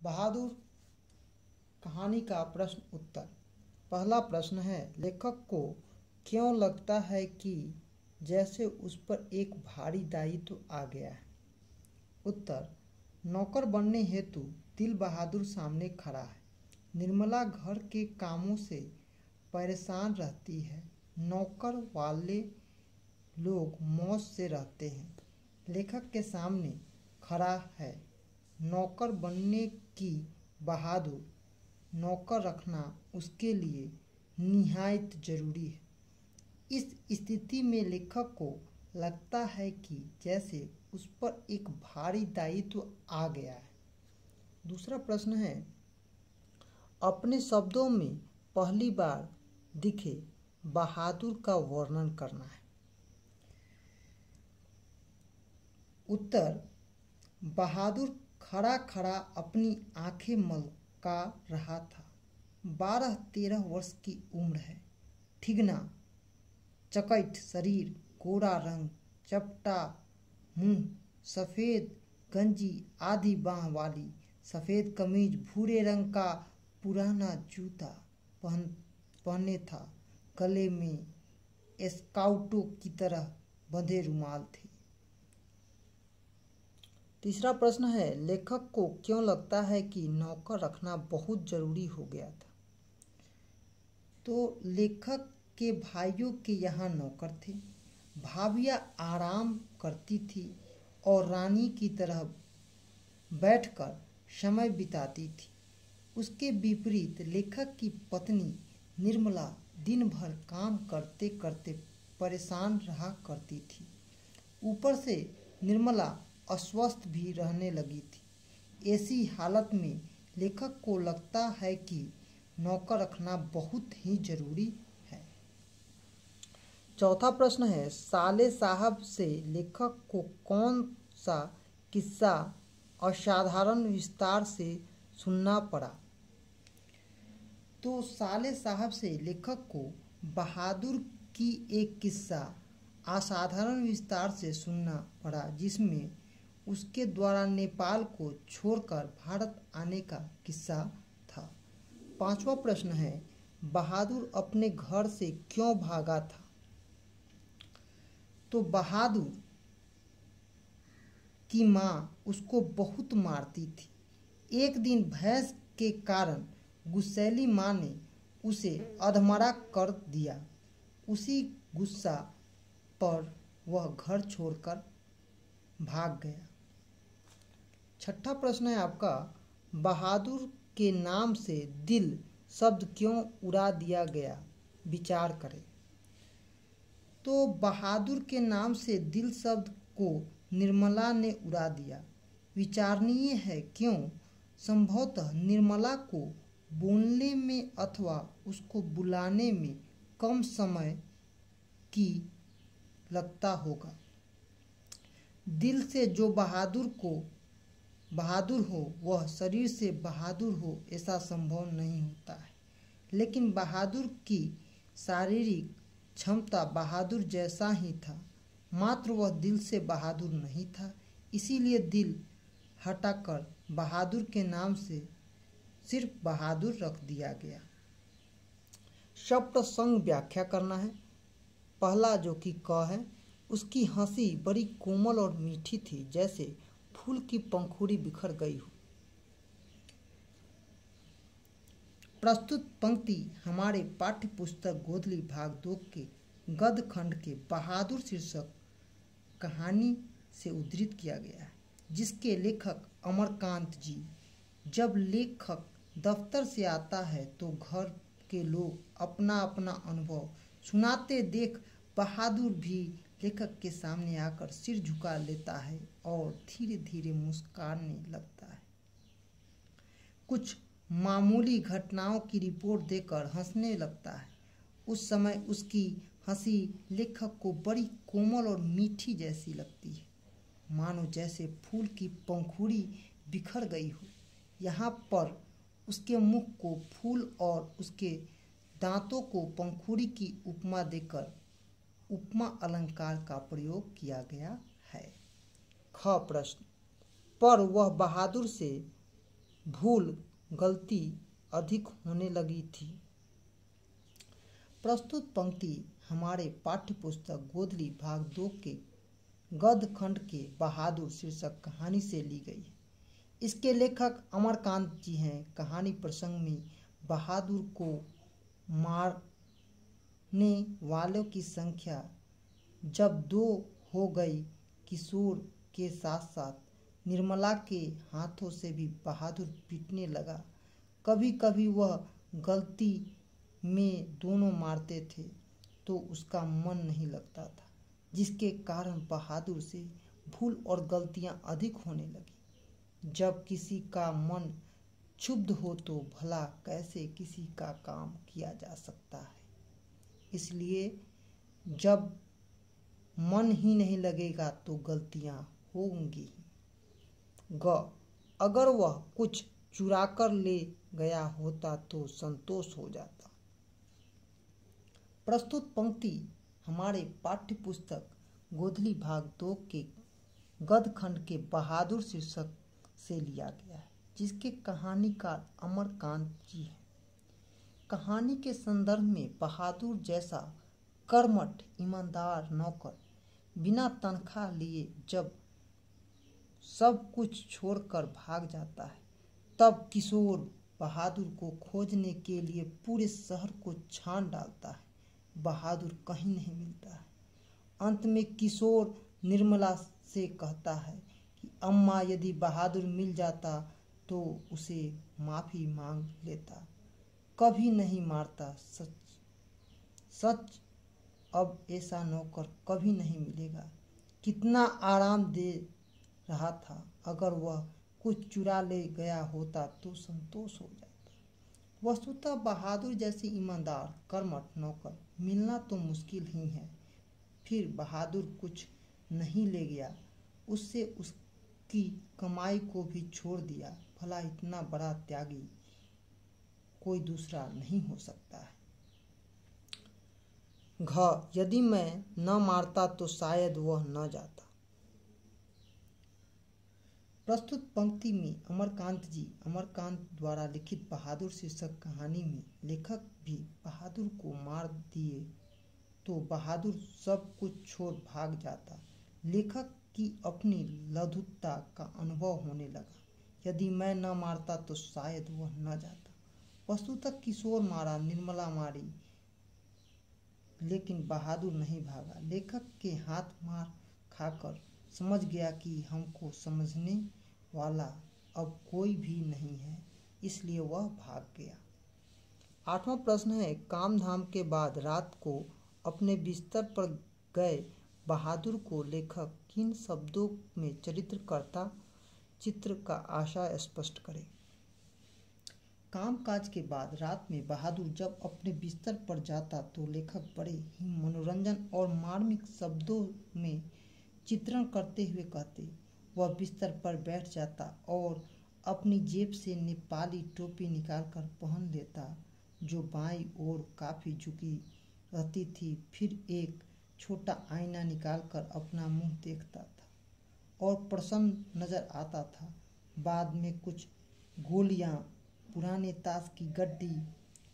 बहादुर कहानी का प्रश्न उत्तर। पहला प्रश्न है, लेखक को क्यों लगता है कि जैसे उस पर एक भारी दायित्व आ गया है। उत्तर, नौकर बनने हेतु दिल बहादुर सामने खड़ा है। निर्मला घर के कामों से परेशान रहती है। नौकर वाले लोग मौज से रहते हैं। लेखक के सामने खड़ा है नौकर बनने की बहादुर। नौकर रखना उसके लिए निहायत जरूरी है। इस स्थिति में लेखक को लगता है कि जैसे उस पर एक भारी दायित्व आ गया है। दूसरा प्रश्न है, अपने शब्दों में पहली बार दिखे बहादुर का वर्णन करना है। उत्तर, बहादुर खड़ा खड़ा अपनी आंखें मलका रहा था। 12-13 वर्ष की उम्र है। ठिगना, चकैठ शरीर, गोरा रंग, चपटा मुंह, सफ़ेद गंजी आधी बाह वाली, सफ़ेद कमीज, भूरे रंग का पुराना जूता पहने था। गले में स्काउटों की तरह बंधे रुमाल थे। तीसरा प्रश्न है, लेखक को क्यों लगता है कि नौकर रखना बहुत जरूरी हो गया था। तो लेखक के भाइयों के यहाँ नौकर थे। भाभियाँ आराम करती थी और रानी की तरह बैठकर समय बिताती थी। उसके विपरीत लेखक की पत्नी निर्मला दिन भर काम करते करते परेशान रहा करती थी। ऊपर से निर्मला अस्वस्थ भी रहने लगी थी। ऐसी हालत में लेखक को लगता है कि नौकर रखना बहुत ही जरूरी है। चौथा प्रश्न है, साले साहब से लेखक को कौन सा किस्सा असाधारण विस्तार से सुनना पड़ा। तो साले साहब से लेखक को बहादुर की एक किस्सा असाधारण विस्तार से सुनना पड़ा, जिसमें उसके द्वारा नेपाल को छोड़कर भारत आने का किस्सा था। पांचवा प्रश्न है, बहादुर अपने घर से क्यों भागा था। तो बहादुर की माँ उसको बहुत मारती थी। एक दिन भैंस के कारण गुस्सैली माँ ने उसे अधमरा कर दिया। उसी गुस्सा पर वह घर छोड़कर भाग गया। छठा प्रश्न है आपका, बहादुर के नाम से दिल शब्द क्यों उड़ा दिया गया, विचार करें। तो बहादुर के नाम से दिल शब्द को निर्मला ने उड़ा दिया। विचारणीय है क्यों। संभवतः निर्मला को बोलने में अथवा उसको बुलाने में कम समय की लगता होगा। दिल से जो बहादुर हो वह शरीर से बहादुर हो, ऐसा संभव नहीं होता है। लेकिन बहादुर की शारीरिक क्षमता बहादुर जैसा ही था, मात्र वह दिल से बहादुर नहीं था। इसीलिए दिल हटाकर बहादुर के नाम से सिर्फ बहादुर रख दिया गया। शब्द संग व्याख्या करना है। पहला जो कि क है, उसकी हंसी बड़ी कोमल और मीठी थी, जैसे फूल की पंखुड़ी बिखर गई हो। प्रस्तुत पंक्ति हमारे पाठ्य पुस्तक गोधली भाग 2 के गद्य खंड के बहादुर शीर्षक कहानी से उद्धृत किया गया है, जिसके लेखक अमरकांत जी। जब लेखक दफ्तर से आता है तो घर के लोग अपना अपना अनुभव सुनाते देख बहादुर भी लेखक के सामने आकर सिर झुका लेता है और धीरे धीरे मुस्कुराने लगता है। कुछ मामूली घटनाओं की रिपोर्ट देकर हंसने लगता है। उस समय उसकी हंसी लेखक को बड़ी कोमल और मीठी जैसी लगती है, मानो जैसे फूल की पंखुड़ी बिखर गई हो। यहाँ पर उसके मुख को फूल और उसके दांतों को पंखुड़ी की उपमा देकर उपमा अलंकार का प्रयोग किया गया है। ख प्रश्न, पर वह बहादुर से भूल गलती अधिक होने लगी थी। प्रस्तुत पंक्ति हमारे पाठ्य पुस्तक गोधली भाग 2 के गद्य खंड के बहादुर शीर्षक कहानी से ली गई है। इसके लेखक अमरकांत जी हैं। कहानी प्रसंग में बहादुर को मारने वालों की संख्या जब 2 हो गई, किशोर के साथ साथ निर्मला के हाथों से भी बहादुर पीटने लगा। कभी कभी वह गलती में दोनों मारते थे तो उसका मन नहीं लगता था, जिसके कारण बहादुर से भूल और गलतियां अधिक होने लगी। जब किसी का मन क्षुब्ध हो तो भला कैसे किसी का काम किया जा सकता है। इसलिए जब मन ही नहीं लगेगा तो गलतियां होंगी। अगर वह कुछ चुरा कर ले गया होता तो संतोष हो जाता। प्रस्तुत पंक्ति हमारे पाठ्य पुस्तक गोधली भाग 2 के गद्य खंड के बहादुर शीर्षक से लिया गया है, जिसके कहानीकार अमरकांत जी हैं। कहानी के संदर्भ में बहादुर जैसा कर्मठ ईमानदार नौकर बिना तनख्वाह लिए जब सब कुछ छोड़कर भाग जाता है, तब किशोर बहादुर को खोजने के लिए पूरे शहर को छान डालता है। बहादुर कहीं नहीं मिलता है। अंत में किशोर निर्मला से कहता है कि अम्मा, यदि बहादुर मिल जाता तो उसे माफ़ी मांग लेता, कभी नहीं मारता। सच अब ऐसा नौकर कभी नहीं मिलेगा। कितना आराम दे रहा था। अगर वह कुछ चुरा ले गया होता तो संतोष हो जाता। वस्तुतः बहादुर जैसे ईमानदार कर्मठ नौकर मिलना तो मुश्किल ही है। फिर बहादुर कुछ नहीं ले गया, उससे उसकी कमाई को भी छोड़ दिया। भला इतना बड़ा त्यागी कोई दूसरा नहीं हो सकता है। यदि मैं न मारता तो शायद वह न जाता। प्रस्तुत पंक्ति में अमरकांत द्वारा लिखित बहादुर शीर्षक कहानी में लेखक भी बहादुर को मार दिए तो बहादुर सब कुछ छोड़ भाग जाता। लेखक की अपनी लघुता का अनुभव होने लगा। यदि मैं न मारता तो शायद वह न जाता। वस्तुतः किशोर मारा, निर्मला मारी, लेकिन बहादुर नहीं भागा। लेखक के हाथ मार खाकर समझ गया कि हमको समझने वाला अब कोई भी नहीं है, इसलिए वह भाग गया। 8वां प्रश्न है, काम धाम के बाद रात को अपने बिस्तर पर गए बहादुर को लेखक किन शब्दों में चित्र का आशय स्पष्ट करे। कामकाज के बाद रात में बहादुर जब अपने बिस्तर पर जाता तो लेखक बड़े ही मनोरंजन और मार्मिक शब्दों में चित्रण करते हुए कहते। वह बिस्तर पर बैठ जाता और अपनी जेब से नेपाली टोपी निकालकर पहन लेता, जो बाईं ओर काफी झुकी रहती थी। फिर एक छोटा आईना निकालकर अपना मुंह देखता था और प्रसन्न नजर आता था। बाद में कुछ गोलियां, पुराने ताश की गड्डी,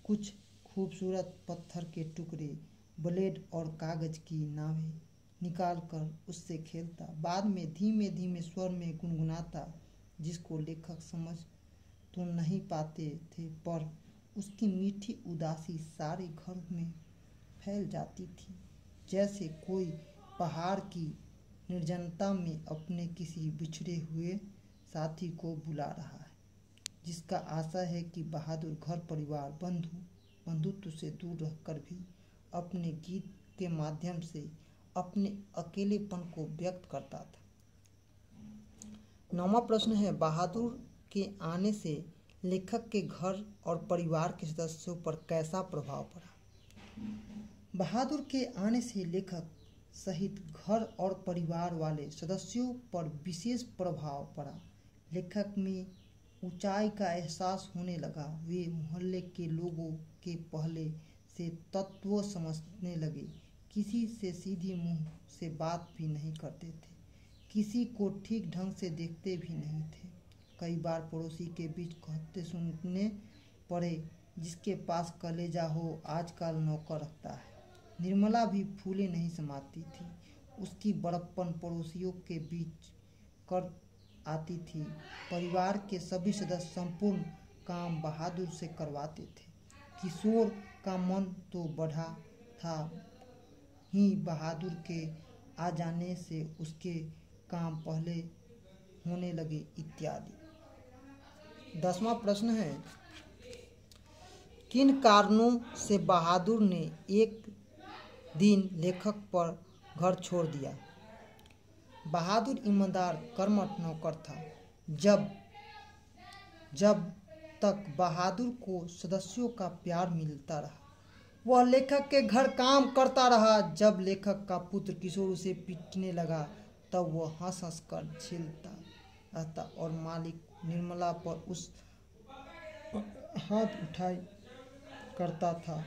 कुछ खूबसूरत पत्थर के टुकड़े, ब्लेड और कागज की नावें निकालकर उससे खेलता। बाद में धीमे धीमे स्वर में गुनगुनाता, जिसको लेखक समझ तो नहीं पाते थे, पर उसकी मीठी उदासी सारे घर में फैल जाती थी, जैसे कोई पहाड़ की निर्जनता में अपने किसी बिछड़े हुए साथी को बुला रहा है, जिसका आशा है कि बहादुर घर परिवार बंधुत्व से दूर रहकर भी अपने गीत के माध्यम से अपने अकेलेपन को व्यक्त करता था। 9वां प्रश्न है, बहादुर के आने से लेखक के घर और परिवार के सदस्यों पर कैसा प्रभाव पड़ा। बहादुर के आने से लेखक सहित घर और परिवार वाले सदस्यों पर विशेष प्रभाव पड़ा। लेखक में ऊंचाई का एहसास होने लगा। वे मोहल्ले के लोगों के पहले से तत्व समझने लगे। किसी से सीधी मुंह से बात भी नहीं करते थे, किसी को ठीक ढंग से देखते भी नहीं थे। कई बार पड़ोसी के बीच कहते सुनने पड़े, जिसके पास कलेजा हो आजकल नौकर रखता है। निर्मला भी फूले नहीं समाती थी। उसकी बड़प्पन पड़ोसियों के बीच कर आती थी। परिवार के सभी सदस्य संपूर्ण काम बहादुर से करवाते थे। किशोर का मन तो बढ़ा था ही बहादुर के आ जाने से उसके काम पहले होने लगे इत्यादि। 10वां प्रश्न है, किन कारणों से बहादुर ने एक दिन लेखक पर घर छोड़ दिया? बहादुर ईमानदार कर्मठ नौकर था। जब तक बहादुर को सदस्यों का प्यार मिलता रहा, वह लेखक के घर काम करता रहा। जब लेखक का पुत्र किशोर उसे पीटने लगा, तब वह हंस हंस कर झेलता रहता और मालिक निर्मला पर उस हाथ उठाई करता था।